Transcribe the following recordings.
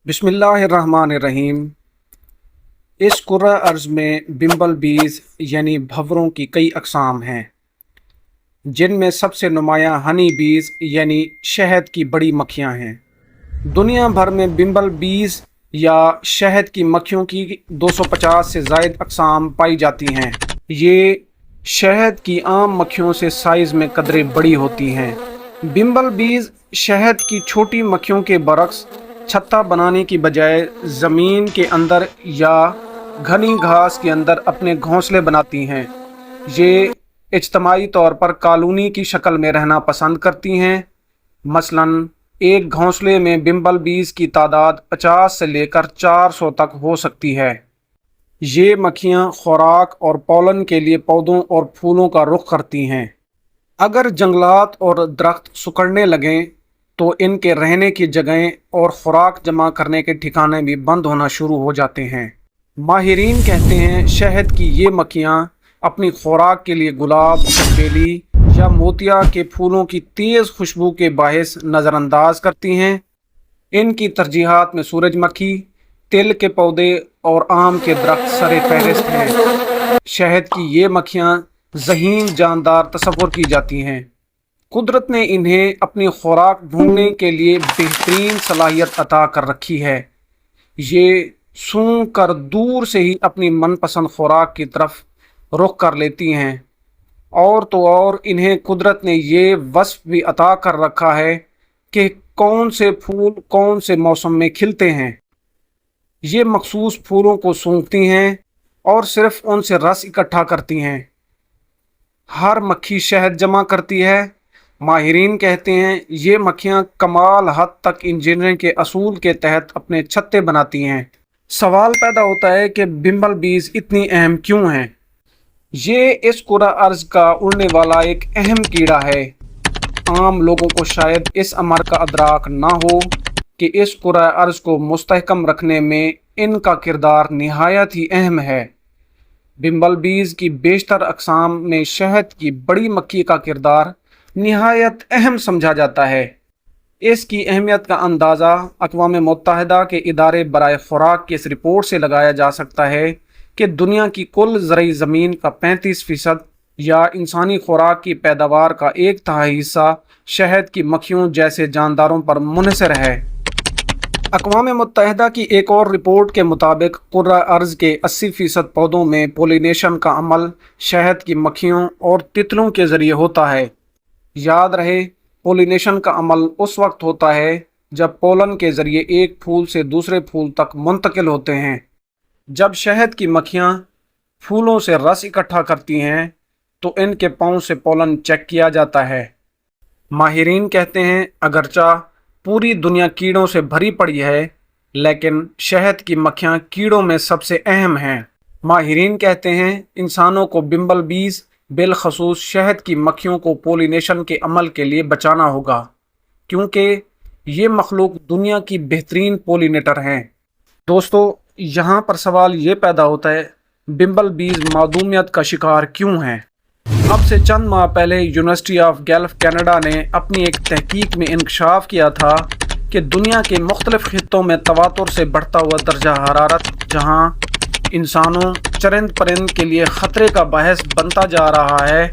बिस्मिल्लाहिर्रहमानिर्रहीम। इस कुर्रा अर्ज़ में बिम्बल बीज़ यानी भंवरों की कई अक़साम हैं, जिनमें सबसे नुमायाँ हनी बीज़ यानी शहद की बड़ी मक्खियाँ हैं। दुनिया भर में बिम्बल बीज़ या शहद की मक्खियों की 250 से ज़ायद अक़साम पाई जाती हैं। ये शहद की आम मक्खियों से साइज़ में कदरे बड़ी होती हैं। बिम्बल बीज़ शहद की छोटी मक्खियों के बरक्स छत्ता बनाने की बजाय ज़मीन के अंदर या घनी घास के अंदर अपने घोंसले बनाती हैं। ये इज्तमाही तौर पर कॉलोनी की शक्ल में रहना पसंद करती हैं। मसलन एक घोंसले में बिम्बल बीज़ की तादाद 50 से लेकर 400 तक हो सकती है। ये मक्खियाँ खुराक और पॉलन के लिए पौधों और फूलों का रुख करती हैं। अगर जंगलात और दरख्त सुकड़ने लगें तो इनके रहने की जगहें और खुराक जमा करने के ठिकाने भी बंद होना शुरू हो जाते हैं। माहिरीन कहते हैं शहद की ये मक्खियाँ अपनी खुराक के लिए गुलाब, चमेली या मोतिया के फूलों की तेज़ खुशबू के बायस नज़रअंदाज करती हैं। इनकी तरजीहात में सूरजमुखी, तिल के पौधे और आम के दरख्त सरे फहरिस्त हैं। शहद की ये मक्खियाँ ज़हीन जानदार तस्वुर की जाती हैं। कुदरत ने इन्हें अपनी खुराक ढूंढने के लिए बेहतरीन सलाहियत अता कर रखी है। ये सूंघ कर दूर से ही अपनी मनपसंद खुराक की तरफ रुख कर लेती हैं। और तो और इन्हें कुदरत ने ये वस्फ भी अता कर रखा है कि कौन से फूल कौन से मौसम में खिलते हैं। ये मखसूस फूलों को सूंघती हैं और सिर्फ उनसे रस इकट्ठा करती हैं। हर मक्खी शहद जमा करती है। माहिरीन कहते हैं ये मक्खियाँ कमाल हद तक इंजीनियरिंग के असूल के तहत अपने छत्ते बनाती हैं। सवाल पैदा होता है कि बिम्बल बीज़ इतनी अहम क्यों हैं। ये इस कुर्रा अर्ज़ का उड़ने वाला एक अहम कीड़ा है। आम लोगों को शायद इस अमर का अदराक ना हो कि इस कुर्रा अर्ज़ को मुस्तहकम रखने में इनका किरदार निहायत ही अहम है। बिम्बल बीज़ की बेशतर अक़साम में शहद की बड़ी मक्खी का किरदार निहायत अहम समझा जाता है। इसकी अहमियत का अंदाज़ा अक़वाम मुत्तहिदा के इदारे बराए खुराक की इस रिपोर्ट से लगाया जा सकता है कि दुनिया की कुल ज़रई ज़मीन का 35% या इंसानी खुराक की पैदावार का 1/3 हिस्सा शहद की मक्खियों जैसे जानदारों पर मुनहसर है। अक़वाम मुत्तहिदा की एक और रिपोर्ट के मुताबिक कुर्रा अर्ज़ के 80% पौधों में पोलिनेशन का अमल शहद की मक्खियों और तितलियों के ज़रिए होता है। याद रहे, पोलिनेशन का अमल उस वक्त होता है जब पोलन के ज़रिए एक फूल से दूसरे फूल तक मुंतकिल होते हैं। जब शहद की मक्खियाँ फूलों से रस इकट्ठा करती हैं तो इनके पाँव से पोलन चेक किया जाता है। माहिरीन कहते हैं अगरचा पूरी दुनिया कीड़ों से भरी पड़ी है, लेकिन शहद की मक्खियाँ कीड़ों में सबसे अहम हैं। माहिरीन कहते हैं इंसानों को बिम्बल बीज़ बिलखसूस शहद की मक्खियों को पोलिनेशन के अमल के लिए बचाना होगा, क्योंकि ये मखलूक दुनिया की बेहतरीन पोलिनेटर हैं। दोस्तों, यहाँ पर सवाल ये पैदा होता है बिम्बल बीज़ मादूमियत का शिकार क्यों हैं। अब से चंद माह पहले यूनिवर्सिटी ऑफ गल्फ कनाडा ने अपनी एक तहकीक में इंकशाफ किया था कि दुनिया के मुख्तलिफ खित्तों में तवातुर से बढ़ता हुआ दर्जा हरारत जहाँ इंसानों चरिंद परिंद के लिए ख़तरे का बायस बनता जा रहा है,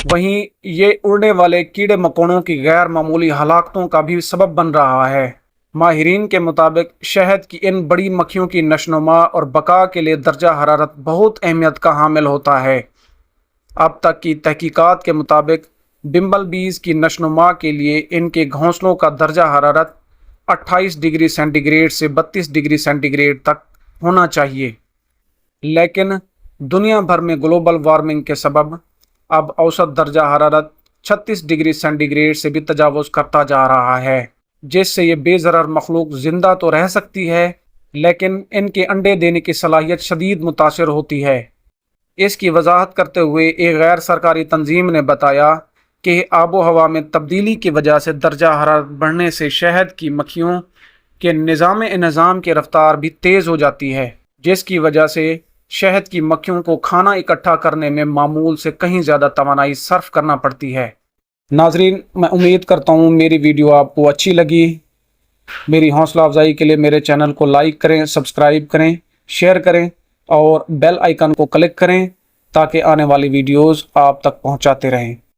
वहीं ये उड़ने वाले कीड़े मकोड़ों की गैर मामूली हलाकतों का भी सबब बन रहा है। माहिरीन के मुताबिक शहद की इन बड़ी मक्खियों की नशोनुमा और बका के लिए दर्जा हरारत बहुत अहमियत का हामिल होता है। अब तक की तहकीकात के मुताबिक बिम्बल बीज़ की नशोनुमा के लिए इनके घोंसलों का दर्जा हरारत 28 डिग्री सेंटीग्रेड से 32 डिग्री सेंटीग्रेड तक होना चाहिए, लेकिन दुनिया भर में ग्लोबल वार्मिंग के सबब अब औसत दर्जा हरारत 36 डिग्री सेंटीग्रेड से भी तजावुज़ करता जा रहा है, जिससे ये बेज़रर मखलूक ज़िंदा तो रह सकती है, लेकिन इनके अंडे देने की सलाहियत शदीद मुतासिर होती है। इसकी वजाहत करते हुए एक गैर सरकारी तंजीम ने बताया कि आबो हवा में तब्दीली की वजह से दर्जा हरारत बढ़ने से शहद की मक्खियों के निज़ाम की रफ्तार भी तेज़ हो जाती है, जिसकी वजह से शहद की मक्खियों को खाना इकट्ठा करने में मामूल से कहीं ज़्यादा तवानाई सर्फ करना पड़ती है। नाजरीन, मैं उम्मीद करता हूँ मेरी वीडियो आपको अच्छी लगी। میری حوصلہ افزائی کے لیے میرے چینل کو لائک کریں، سبسکرائب کریں، شیئر کریں اور بیل آئیکن کو کلک کریں تاکہ آنے والی ویڈیوز آپ تک پہنچاتے رہیں۔